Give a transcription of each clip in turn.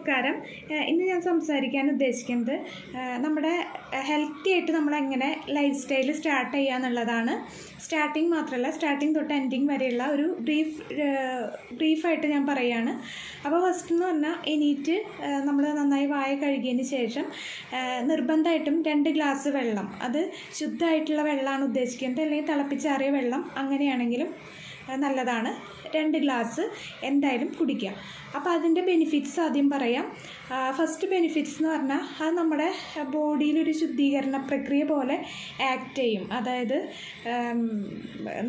നമസ്കാരം. ഇന്ന് ഞാൻ സംസാരിക്കാൻ ഉദ്ദേശിക്കുന്നത് നമ്മുടെ ഹെൽത്തി ആയിട്ട് നമ്മളെങ്ങനെ ലൈഫ് സ്റ്റൈൽ സ്റ്റാർട്ട് ചെയ്യുക എന്നുള്ളതാണ്. സ്റ്റാർട്ടിങ് മാത്രമല്ല, സ്റ്റാർട്ടിങ് തൊട്ട് എൻഡിങ് വരെയുള്ള ഒരു ബ്രീഫായിട്ട് ഞാൻ പറയുകയാണ്. അപ്പോൾ ഫസ്റ്റ് എന്ന് പറഞ്ഞാൽ എണീറ്റ് നമ്മൾ നന്നായി വായ കഴുകിയതിന് ശേഷം നിർബന്ധമായിട്ടും 2 ഗ്ലാസ് വെള്ളം, അത് ശുദ്ധമായിട്ടുള്ള വെള്ളമാണ് ഉദ്ദേശിക്കുന്നത്, അല്ലെങ്കിൽ തിളപ്പിച്ചാറിയ വെള്ളം അങ്ങനെയാണെങ്കിലും നല്ലതാണ്. 2 ഗ്ലാസ് എന്തായാലും കുടിക്കുക. അപ്പോൾ അതിൻ്റെ ബെനിഫിറ്റ്സ് ആദ്യം പറയാം. ഫസ്റ്റ് ബെനിഫിറ്റ്സ് എന്ന് പറഞ്ഞാൽ അത് നമ്മുടെ ബോഡിയിലൊരു ശുദ്ധീകരണ പ്രക്രിയ പോലെ ആക്ട് ചെയ്യും. അതായത്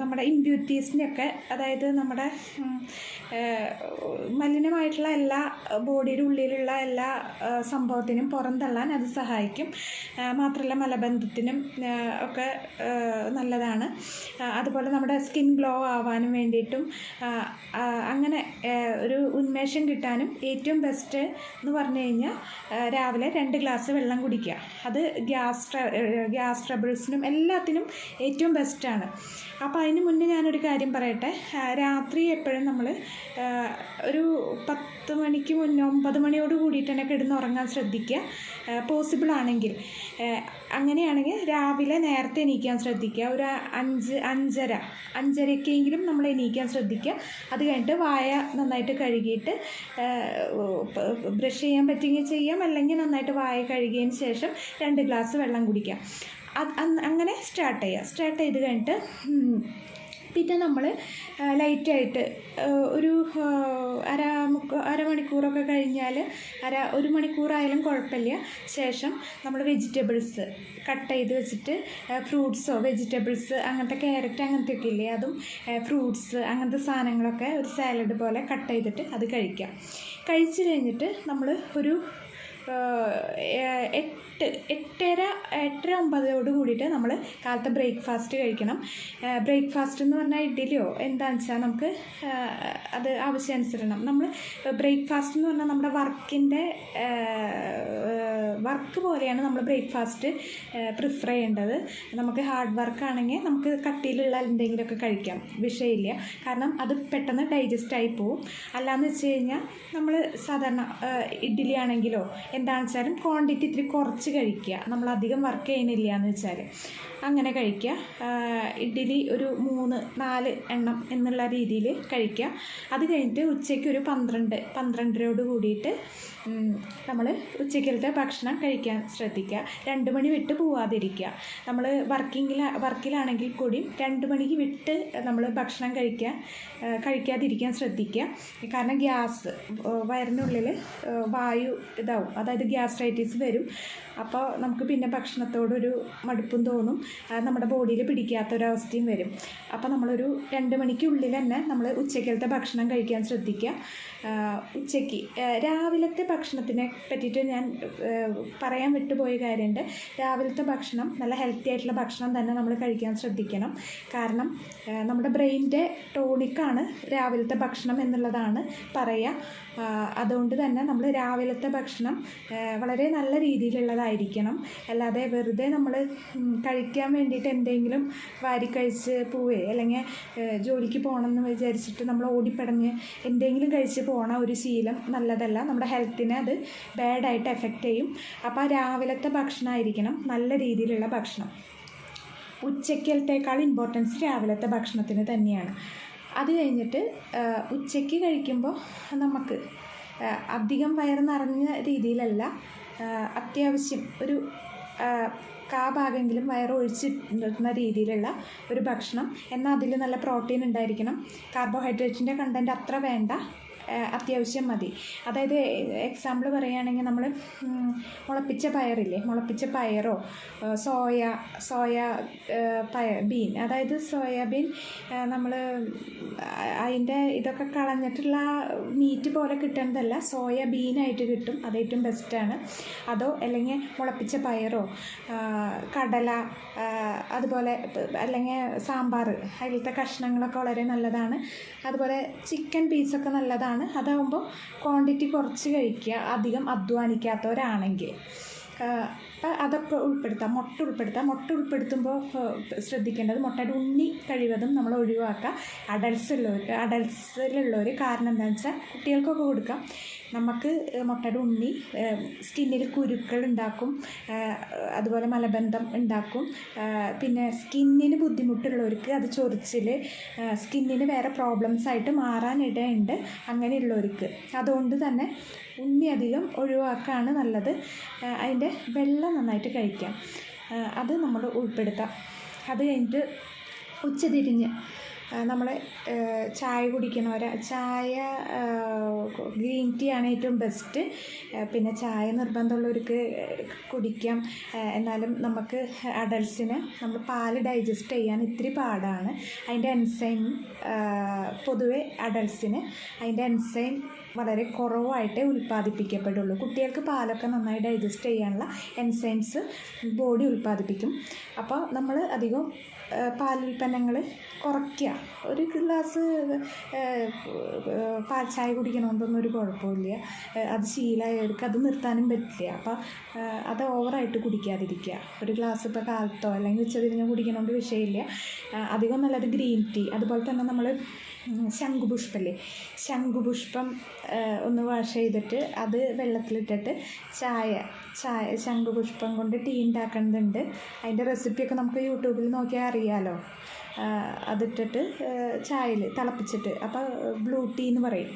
നമ്മുടെ ഇമ്പ്യൂരിറ്റീസിനെയൊക്കെ, അതായത് നമ്മുടെ മലിനമായിട്ടുള്ള എല്ലാ ബോഡിയുടെ ഉള്ളിലുള്ള എല്ലാ സംഭവത്തിനും പുറന്തള്ളാൻ അത് സഹായിക്കും. മാത്രമല്ല മലബന്ധത്തിനും ഒക്കെ നല്ലതാണ്. അതുപോലെ നമ്മുടെ സ്കിൻ ഗ്ലോ ആവാനും വേണ്ടിയിട്ടും അങ്ങനെ ഒരു ഉന്മേഷം കിട്ടാനും ഏറ്റവും ബെസ്റ്റ് എന്ന് പറഞ്ഞു കഴിഞ്ഞാൽ രാവിലെ 2 ഗ്ലാസ് വെള്ളം കുടിക്കുക. അത് ഗ്യാസ് ട്രബിൾസിനും എല്ലാത്തിനും ഏറ്റവും ബെസ്റ്റാണ്. അപ്പോൾ അതിന് മുന്നേ ഞാനൊരു കാര്യം പറയട്ടെ. രാത്രി എപ്പോഴും നമ്മൾ ഒരു 10 മണിക്ക് മുന്നേ 9 മണിയോട് കൂടിയിട്ട് തന്നെ കിടന്നുറങ്ങാൻ ശ്രദ്ധിക്കുക. പോസിബിൾ ആണെങ്കിൽ, അങ്ങനെയാണെങ്കിൽ രാവിലെ നേരത്തെ എണീക്കാൻ ശ്രദ്ധിക്കുക. ഒരു 5:30-5:30 നമ്മൾ എണീക്കാൻ ശ്രദ്ധിക്കുക. അത് കഴിഞ്ഞിട്ട് വായ നന്നായിട്ട് കഴുകിയിട്ട് ബ്രഷ് ചെയ്യാൻ പറ്റുമെങ്കിൽ ചെയ്യാം, അല്ലെങ്കിൽ നന്നായിട്ട് വായ കഴുകിയതിന് ശേഷം 2 ഗ്ലാസ് വെള്ളം കുടിക്കാം. അങ്ങനെ സ്റ്റാർട്ട് ചെയ്ത് കഴിഞ്ഞിട്ട് പിന്നെ നമ്മൾ ലൈറ്റായിട്ട് ഒരു അരമണിക്കൂറൊക്കെ കഴിഞ്ഞാൽ, 1 മണിക്കൂറായാലും കുഴപ്പമില്ല, ശേഷം നമ്മൾ വെജിറ്റബിൾസ് കട്ട് ചെയ്ത് വെച്ചിട്ട് ഫ്രൂട്ട്സോ വെജിറ്റബിൾസ് അങ്ങനത്തെ ക്യാരറ്റ് അങ്ങനത്തെയൊക്കെ ഇല്ലേ, അതും ഫ്രൂട്ട്സ് അങ്ങനത്തെ സാധനങ്ങളൊക്കെ ഒരു സാലഡ് പോലെ കട്ട് ചെയ്തിട്ട് അത് കഴിക്കാം. കഴിച്ച് കഴിഞ്ഞിട്ട് നമ്മൾ ഒരു 8:30-9 കൂടിയിട്ട് നമ്മൾ കാലത്തെ ബ്രേക്ക്ഫാസ്റ്റ് കഴിക്കണം. ബ്രേക്ക്ഫാസ്റ്റ് എന്ന് പറഞ്ഞാൽ ഇഡ്ഡലിയോ എന്താണെന്ന് വെച്ചാൽ നമുക്ക് അത് ആവശ്യാനുസരണം. നമ്മൾ ബ്രേക്ക്ഫാസ്റ്റ് എന്ന് പറഞ്ഞാൽ നമ്മുടെ വർക്ക് പോലെയാണ് നമ്മൾ ബ്രേക്ക്ഫാസ്റ്റ് പ്രിഫർ ചെയ്യേണ്ടത്. നമുക്ക് ഹാർഡ് വർക്കാണെങ്കിൽ നമുക്ക് കട്ടിയിലുള്ള എന്തെങ്കിലുമൊക്കെ കഴിക്കാം, വിഷയമില്ല. കാരണം അത് പെട്ടെന്ന് ഡൈജസ്റ്റ് ആയി പോവും. അല്ലാന്ന് വെച്ച് കഴിഞ്ഞാൽ നമ്മൾ സാധാരണ ഇഡ്ഡലി ആണെങ്കിലോ എന്താണെന്ന് വെച്ചാലും ക്വാണ്ടിറ്റി ഇത്തിരി കുറച്ച് കഴിക്കുക. നമ്മളധികം വർക്ക് ചെയ്യുന്നില്ല എന്ന് വെച്ചാൽ അങ്ങനെ കഴിക്കുക. ഇഡ്ഡലി ഒരു 3-4 എണ്ണം എന്നുള്ള രീതിയിൽ കഴിക്കുക. അത് കഴിഞ്ഞിട്ട് ഉച്ചയ്ക്ക് ഒരു 12-12:30 കൂടിയിട്ട് നമ്മൾ ഉച്ചയ്ക്കലത്തെ ഭക്ഷണം കഴിക്കാൻ ശ്രദ്ധിക്കുക. 2 മണി വിട്ട് പോവാതിരിക്കുക. നമ്മൾ വർക്കിലാണെങ്കിൽ കൂടിയും 2 മണിക്ക് വിട്ട് നമ്മൾ ഭക്ഷണം കഴിക്കാതിരിക്കാൻ ശ്രദ്ധിക്കുക. കാരണം വയറിനുള്ളിൽ വായു ഇതാവും, അതായത് ഗ്യാസ്ട്രൈറ്റിസ് വരും. അപ്പോൾ നമുക്ക് പിന്നെ ഭക്ഷണത്തോടൊരു മടുപ്പും തോന്നും, നമ്മുടെ ബോഡിയിൽ പിടിക്കാത്തൊരവസ്ഥയും വരും. അപ്പോൾ നമ്മളൊരു 2 മണിക്കുള്ളിൽ തന്നെ നമ്മൾ ഉച്ചയ്ക്കലത്തെ ഭക്ഷണം കഴിക്കാൻ ശ്രദ്ധിക്കുക. ഉച്ചയ്ക്ക് രാവിലത്തെ ഭക്ഷണത്തിനെ പറ്റിയിട്ട് ഞാൻ പറയാൻ വിട്ടുപോയ കാര്യമുണ്ട്. രാവിലത്തെ ഭക്ഷണം നല്ല ഹെൽത്തി ആയിട്ടുള്ള ഭക്ഷണം തന്നെ നമ്മൾ കഴിക്കാൻ ശ്രദ്ധിക്കണം. കാരണം നമ്മുടെ ബ്രെയിനിൻ്റെ ടോണിക്കാണ് രാവിലത്തെ ഭക്ഷണം എന്നുള്ളതാണ് പറയുക. അതുകൊണ്ട് തന്നെ നമ്മൾ രാവിലത്തെ ഭക്ഷണം വളരെ നല്ല രീതിയിലുള്ളതായിരിക്കണം. അല്ലാതെ വെറുതെ നമ്മൾ കഴിക്കാൻ വേണ്ടിയിട്ട് എന്തെങ്കിലും വാരിക്കഴിച്ച് പോവുകയോ അല്ലെങ്കിൽ ജോലിക്ക് പോകണമെന്ന് വിചാരിച്ചിട്ട് നമ്മൾ ഓടിപ്പടഞ്ഞ് എന്തെങ്കിലും കഴിച്ച് പോകണ ഒരു ശീലം നല്ലതല്ല. നമ്മുടെ ഹെൽത്തിനെ അത് ബാഡായിട്ട് എഫക്റ്റ് ചെയ്യും. അപ്പോൾ രാവിലത്തെ ഭക്ഷണമായിരിക്കണം നല്ല രീതിയിലുള്ള ഭക്ഷണം. ഉച്ചയ്ക്കലത്തേക്കാൾ ഇമ്പോർട്ടൻസ് രാവിലത്തെ ഭക്ഷണത്തിന് തന്നെയാണ്. അത് കഴിഞ്ഞിട്ട് ഉച്ചയ്ക്ക് കഴിക്കുമ്പോൾ നമുക്ക് അധികം വയറ് നിറഞ്ഞ രീതിയിലല്ല, അത്യാവശ്യം ഒരു ഭാഗമെങ്കിലും വയറ് ഒഴിച്ചിട്ടുന്ന രീതിയിലുള്ള ഒരു ഭക്ഷണം. എന്നാൽ അതിൽ നല്ല പ്രോട്ടീൻ ഉണ്ടായിരിക്കണം. കാർബോഹൈഡ്രേറ്റിൻ്റെ കണ്ടൻറ്റ് അത്ര വേണ്ട, അത്യാവശ്യം മതി. അതായത് എക്സാമ്പിൾ പറയുകയാണെങ്കിൽ നമ്മൾ മുളപ്പിച്ച പയറോ ബീൻ, അതായത് സോയാബീൻ നമ്മൾ അതിൻ്റെ ഇതൊക്കെ കളഞ്ഞിട്ടുള്ള മീറ്റ് പോലെ കിട്ടുന്നതല്ല, സോയാബീനായിട്ട് കിട്ടും, അത് ഏറ്റവും ബെസ്റ്റാണ്. അതോ അല്ലെങ്കിൽ മുളപ്പിച്ച പയറോ കടല, അതുപോലെ അല്ലെങ്കിൽ സാമ്പാർ, അതിലത്തെ കഷ്ണങ്ങളൊക്കെ വളരെ നല്ലതാണ്. അതുപോലെ ചിക്കൻ പീസൊക്കെ നല്ലതാണ്. അതാകുമ്പോൾ ക്വാണ്ടിറ്റി കുറച്ച് കഴിക്കുക, അധികം അധ്വാനിക്കാത്തവരാണെങ്കിൽ. അപ്പോൾ അതൊക്കെ ഉൾപ്പെടുത്താം. മുട്ട ഉൾപ്പെടുത്തുമ്പോൾ ശ്രദ്ധിക്കേണ്ടത് മുട്ടയുടെ ഉണ്ണി കഴിവതും നമ്മൾ ഒഴിവാക്കുക. അഡൽസിലുള്ളവർ, കാരണം എന്താണെന്ന് വെച്ചാൽ കുട്ടികൾക്കൊക്കെ കൊടുക്കാം. നമുക്ക് മുട്ടയുടെ ഉണ്ണി സ്കിന്നിൽ കുരുക്കൾ ഉണ്ടാക്കും, അതുപോലെ മലബന്ധം ഉണ്ടാക്കും. പിന്നെ സ്കിന്നിന് ബുദ്ധിമുട്ടുള്ളവർക്ക് അത് ചൊറിച്ചിൽ, സ്കിന്നിന് വേറെ പ്രോബ്ലംസ് ആയിട്ട് മാറാനിടയുണ്ട് അങ്ങനെയുള്ളവർക്ക്. അതുകൊണ്ട് തന്നെ ഉണ്ണി അധികം ഒഴിവാക്കാണ് നല്ലത്. അതിൻ്റെ വെള്ളം നന്നായിട്ട് കഴിക്കാം, അത് നമ്മൾ ഉൾപ്പെടുത്താം. അത് കഴിഞ്ഞിട്ട് ഉച്ചതിരിഞ്ഞ് നമ്മൾ ചായ കുടിക്കണവരെ ചായ ഗ്രീൻ ടീ ആണ് ഏറ്റവും ബെസ്റ്റ്. പിന്നെ ചായ നിർബന്ധമുള്ളവർക്ക് കുടിക്കാം. എന്നാലും നമുക്ക് അഡൾട്ട്സിന് നമ്മൾ പാല് ഡൈജസ്റ്റ് ചെയ്യാൻ ഇത്തിരി പാടാണ്. അതിൻ്റെ എൻസൈം പൊതുവെ അഡൾട്ട്സിന് അതിൻ്റെ എൻസൈം വളരെ കുറവായിട്ടേ ഉൽപ്പാദിപ്പിക്കപ്പെടുള്ളൂ. കുട്ടികൾക്ക് പാലൊക്കെ നന്നായി ഡൈജസ്റ്റ് ചെയ്യാനുള്ള എൻസൈംസ് ബോഡി ഉൽപ്പാദിപ്പിക്കും. അപ്പോൾ നമ്മൾ അധികം പാലുൽപ്പന്നങ്ങൾ കുറയ്ക്കുക. ഒരു ഗ്ലാസ് പാൽ ചായ കുടിക്കണോണ്ടൊന്നും ഒരു കുഴപ്പമില്ല. അത് ശീലമായവർക്ക് അത് നിർത്താനും പറ്റില്ല. അപ്പോൾ അത് ഓവറായിട്ട് കുടിക്കാതിരിക്കുക. ഒരു ഗ്ലാസ് ഇപ്പോൾ കാലത്തോ അല്ലെങ്കിൽ ഉച്ചതിരിഞ്ഞോ കുടിക്കണോണ്ട് വിഷയമില്ല. അധികം നല്ലത് ഗ്രീൻ ടീ. അതുപോലെ തന്നെ നമ്മൾ ശംഖുപുഷ്പമല്ലേ, ശംഖുപുഷ്പം ഒന്ന് വാഷ് ചെയ്തിട്ട് അത് വെള്ളത്തിലിട്ടിട്ട് ശംഖുപുഷ്പം കൊണ്ട് ടീ ഉണ്ടാക്കേണ്ടതുണ്ട്. അതിൻ്റെ റെസിപ്പിയൊക്കെ നമുക്ക് യൂട്യൂബിൽ നോക്കിയാൽ അറിയാമല്ലോ. അതിട്ടിട്ട് ചായയിൽ തിളപ്പിച്ചിട്ട്, അപ്പോൾ ബ്ലൂ ടീ എന്ന് പറയും.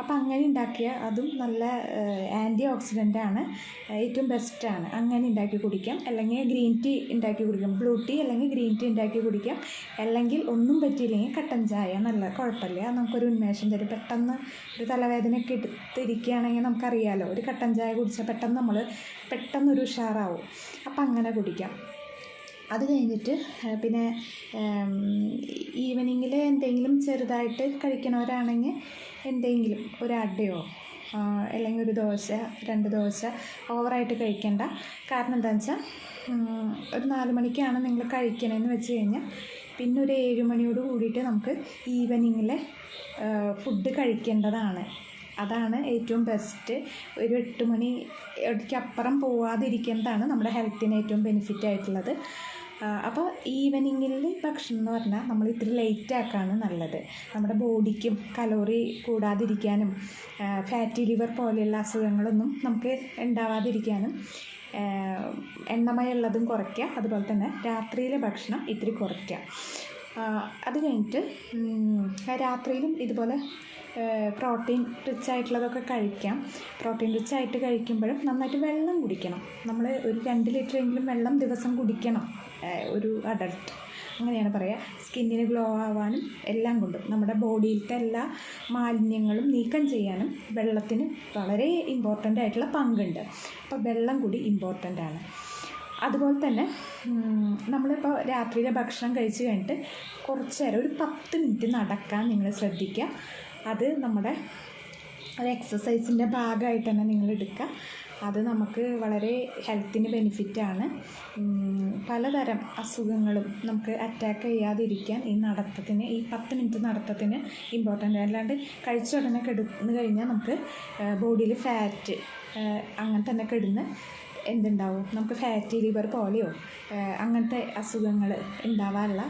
അപ്പോൾ അങ്ങനെ ഉണ്ടാക്കിയ അതും നല്ല ആൻറ്റി ഓക്സിഡൻ്റാണ്, ഏറ്റവും ബെസ്റ്റാണ്. അങ്ങനെ ഉണ്ടാക്കി കുടിക്കാം. അല്ലെങ്കിൽ ഗ്രീൻ ടീ ഉണ്ടാക്കി കുടിക്കാം, ബ്ലൂ ടീ അല്ലെങ്കിൽ ഗ്രീൻ ടീ ഉണ്ടാക്കി കുടിക്കാം. അല്ലെങ്കിൽ ഒന്നും പറ്റിയില്ലെങ്കിൽ കട്ടൻ ചായ നല്ല കുഴപ്പമില്ല, നമുക്കൊരു ഉന്മേഷം തരും. പെട്ടെന്ന് ഒരു തലവേദനയൊക്കെ എടുത്തിരിക്കുകയാണെങ്കിൽ നമുക്കറിയാമല്ലോ, ഒരു കട്ടൻ ചായ കുടിച്ചാൽ പെട്ടെന്നൊരു ഉഷാറാവും. അപ്പം അങ്ങനെ കുടിക്കാം. അത് കഴിഞ്ഞിട്ട് പിന്നെ ഈവനിങ്ങിൽ എന്തെങ്കിലും ചെറുതായിട്ട് കഴിക്കണവരാണെങ്കിൽ എന്തെങ്കിലും ഒരു അടയോ അല്ലെങ്കിൽ ഒരു ദോശ 2 ദോശ ഓവറായിട്ട് കഴിക്കണ്ട. കാരണം എന്താണെന്ന് വെച്ചാൽ ഒരു 4 മണിക്കാണ് നിങ്ങൾ കഴിക്കണമെന്ന് വെച്ച് കഴിഞ്ഞാൽ പിന്നെ ഒരു 7 മണിയോട് കൂടിയിട്ട് നമുക്ക് ഈവനിങ്ങിലെ ഫുഡ് കഴിക്കേണ്ടതാണ്. അതാണ് ഏറ്റവും ബെസ്റ്റ്. ഒരു 8 മണിക്കപ്പുറം പോവാതിരിക്കുന്നതാണ് നമ്മുടെ ഹെൽത്തിന് ഏറ്റവും ബെനിഫിറ്റ് ആയിട്ടുള്ളത്. അപ്പോൾ ഈവനിങ്ങിൽ ഭക്ഷണം എന്ന് പറഞ്ഞാൽ നമ്മൾ ഇത്തിരി ലേറ്റ് ആക്കാണ് നല്ലത്. നമ്മുടെ ബോഡിക്കും കലോറി കൂടാതിരിക്കാനും ഫാറ്റി ലിവർ പോലെയുള്ള അസുഖങ്ങളൊന്നും നമുക്ക് ഉണ്ടാവാതിരിക്കാനും എണ്ണമയുള്ളതും കുറയ്ക്കുക. അതുപോലെ തന്നെ രാത്രിയിലെ ഭക്ഷണം ഇത്തിരി കുറയ്ക്കുക. അത് കഴിഞ്ഞിട്ട് രാത്രിയിലും ഇതുപോലെ പ്രോട്ടീൻ റിച്ച് ആയിട്ടുള്ളതൊക്കെ കഴിക്കാം. പ്രോട്ടീൻ റിച്ച് ആയിട്ട് കഴിക്കുമ്പോഴും നന്നായിട്ട് വെള്ളം കുടിക്കണം. നമ്മൾ ഒരു 2 ലിറ്ററെങ്കിലും വെള്ളം ദിവസം കുടിക്കണം ഒരു അഡൾട്ട്. അങ്ങനെയാണ് പറയുക. സ്കിന്നിന് ഗ്ലോ ആവാനും എല്ലാം കൊണ്ടും നമ്മുടെ ബോഡിയിലത്തെ എല്ലാ മാലിന്യങ്ങളും നീക്കം ചെയ്യാനും വെള്ളത്തിന് വളരെ ഇമ്പോർട്ടൻ്റ് ആയിട്ടുള്ള പങ്കുണ്ട്. അപ്പോൾ വെള്ളം കൂടി ഇമ്പോർട്ടൻ്റ് ആണ്. അതുപോലെ തന്നെ നമ്മളിപ്പോൾ രാത്രിയിലെ ഭക്ഷണം കഴിച്ച് കഴിഞ്ഞിട്ട് കുറച്ച് നേരം ഒരു 10 മിനിറ്റ് നടക്കാൻ നിങ്ങൾ ശ്രദ്ധിക്കുക. അത് നമ്മുടെ ഒരു എക്സസൈസിൻ്റെ ഭാഗമായിട്ട് തന്നെ നിങ്ങൾ എടുക്കുക. അത് നമുക്ക് വളരെ ഹെൽത്തിന് ബെനിഫിറ്റാണ്. പലതരം അസുഖങ്ങളും നമുക്ക് അറ്റാക്ക് ചെയ്യാതിരിക്കാൻ ഈ 10 മിനിറ്റ് നടത്തത്തിന് ഇമ്പോർട്ടൻ്റ്. അല്ലാണ്ട് കഴിച്ച ഉടനെ കിടന്നു കഴിഞ്ഞാൽ നമുക്ക് ബോഡിയിൽ ഫാറ്റ് അങ്ങനെ തന്നെ കിടന്ന് എന്തുണ്ടാവും, നമുക്ക് ഫാറ്റി ലിവർ പോലെയോ അങ്ങനത്തെ അസുഖങ്ങൾ ഉണ്ടാവാനുള്ള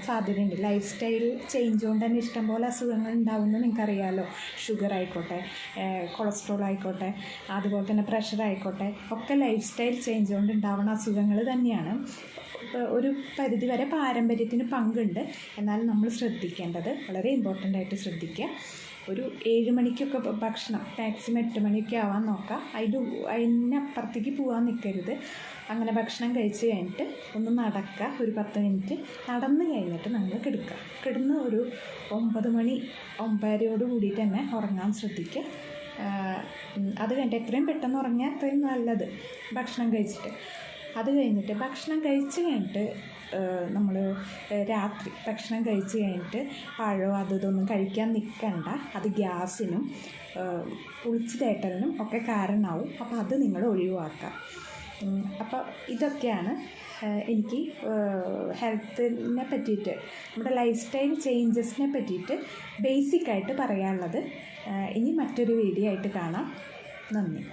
സാധ്യതയുണ്ട്. ലൈഫ് സ്റ്റൈൽ ചേഞ്ച് കൊണ്ട് തന്നെ ഇഷ്ടംപോലെ അസുഖങ്ങൾ ഉണ്ടാവുമെന്ന് നിങ്ങൾക്കറിയാമല്ലോ. ഷുഗർ ആയിക്കോട്ടെ, കൊളസ്ട്രോൾ ആയിക്കോട്ടെ, അതുപോലെ തന്നെ പ്രഷർ ആയിക്കോട്ടെ, ഒക്കെ ലൈഫ് സ്റ്റൈൽ ചേഞ്ച് കൊണ്ട് ഉണ്ടാവുന്ന അസുഖങ്ങൾ തന്നെയാണ്. ഒരു പരിധിവരെ പാരമ്പര്യത്തിന് പങ്കുണ്ട്. എന്നാൽ നമ്മൾ ശ്രദ്ധിക്കേണ്ടത് വളരെ ഇമ്പോർട്ടൻ്റ് ആയിട്ട് ശ്രദ്ധിക്കുക. ഒരു 7 മണിക്കൊക്കെ ഭക്ഷണം, മാക്സിമം 8 മണിയൊക്കെ ആവാൻ നോക്കുക. അതിനപ്പുറത്തേക്ക് പോകാൻ നിൽക്കരുത്. അങ്ങനെ ഭക്ഷണം കഴിച്ച് കഴിഞ്ഞിട്ട് ഒന്ന് നടക്കുക. ഒരു 10 മിനിറ്റ് നടന്ന് കഴിഞ്ഞിട്ട് നമ്മൾ കിടന്ന് ഒരു 9 മണി 9:30 കൂടിയിട്ട് തന്നെ ഉറങ്ങാൻ ശ്രദ്ധിക്കുക. അത് കഴിഞ്ഞിട്ട് എത്രയും പെട്ടെന്ന് ഉറങ്ങിയാൽ അത്രയും നല്ലത് ഭക്ഷണം കഴിച്ചിട്ട്. അത് കഴിഞ്ഞിട്ട് ഭക്ഷണം കഴിച്ച് കഴിഞ്ഞിട്ട് നമ്മൾ രാത്രി ഭക്ഷണം കഴിച്ച് കഴിഞ്ഞിട്ട് പഴമോ ഇതൊന്നും കഴിക്കാൻ നിൽക്കണ്ട. അത് ഗ്യാസിനും പുളിച്ച് തേട്ടലിനും ഒക്കെ കാരണമാവും. അപ്പോൾ അത് നിങ്ങൾ ഒഴിവാക്കുക. അപ്പോൾ ഇതൊക്കെയാണ് എനിക്ക് ഹെൽത്തിനെ പറ്റിയിട്ട്, നമ്മുടെ ലൈഫ് സ്റ്റൈൽ ചേഞ്ചസിനെ പറ്റിയിട്ട് ബേസിക്കായിട്ട് പറയാനുള്ളത്. ഇനി മറ്റൊരു വീഡിയോ ആയിട്ട് കാണാം. നന്ദി.